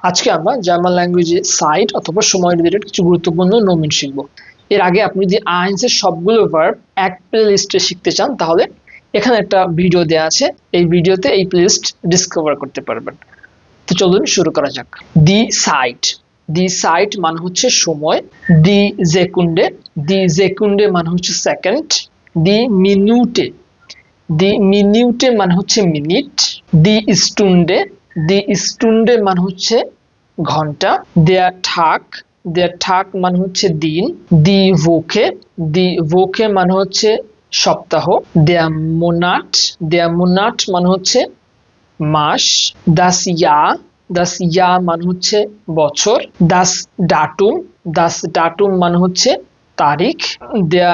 আজকে আমরা জার্মান ল্যাঙ্গুয়েজে সাইট অথবা সময় রিলেটেড কিছু গুরুত্বপূর্ণ নোমেন শিখব। এর আগে আপনি যদি আইনসের সবগুলো ভার্ব এক প্লেলিস্টে শিখতে চান তাহলে এখানে একটা ভিডিও দেওয়া আছে, এই ভিডিওতে এই প্লেলিস্ট ডিসকভার করতে পারবেন। তো চলুন শুরু করা যাক। দি সাইট মানে হচ্ছে সময়, দি জেকুন্ডে মানে হচ্ছে সেকেন্ড, দি মিনিউটে মানে হচ্ছে মিনিট, দি স্টুন্ডে মানে হচ্ছে ঘন্টা, দেয়ার ঠাক মানে হচ্ছে দিন, দি ভোকে মানে হচ্ছে সপ্তাহ, দেয়ার মোনাট মানে হচ্ছে মাস, দাস ইয়া মানে হচ্ছে বছর, দাস ডাটুম মানে হচ্ছে তারিখ, দেয়া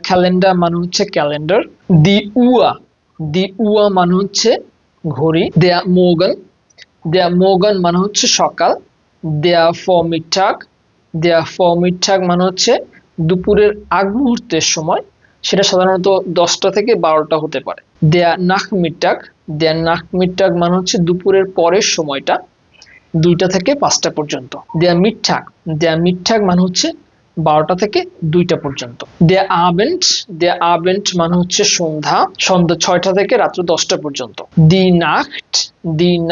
ক্যালেন্ডার মানে হচ্ছে ক্যালেন্ডার, দি উয়া মানে হচ্ছে ঘড়ি, দেয়া মোগান মানে হচ্ছে সকাল, দেয়া ফরমিটাগ মানে হচ্ছে দুপুরের আগ মুহূর্তের সময়, সেটা সাধারণত 10টা থেকে 12টা হতে পারে। দেয়া নাকমিটাগ মানে হচ্ছে দুপুরের পরের সময়টা, 2টা থেকে 5টা পর্যন্ত। দেয়া মিঠাক মানে হচ্ছে 12টা থেকে 2টা পর্যন্ত। দেয়া আবেন্ট মানে হচ্ছে সন্ধ্যা 6টা থেকে রাত্র 10টা পর্যন্ত। দি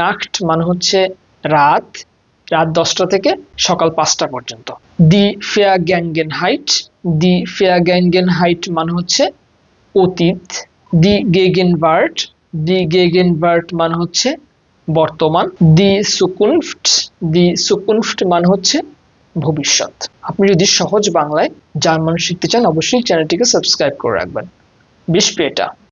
নাক্ট মানে হচ্ছে রাত 10টা থেকে সকাল 5টা পর্যন্ত। দি ফেয়াগ্যাঙ্গেনহাইট মানে হচ্ছে অতীত। দি গেগেনভার্ট মানে হচ্ছে বর্তমান। দি সুকুনফট মানে হচ্ছে ভবিষ্যৎ। আপনি যদি সহজ বাংলায় জার্মান শিখতে চান অবশ্যই চ্যানেলটিকে সাবস্ক্রাইব করে রাখবেন। বিশ পেটা।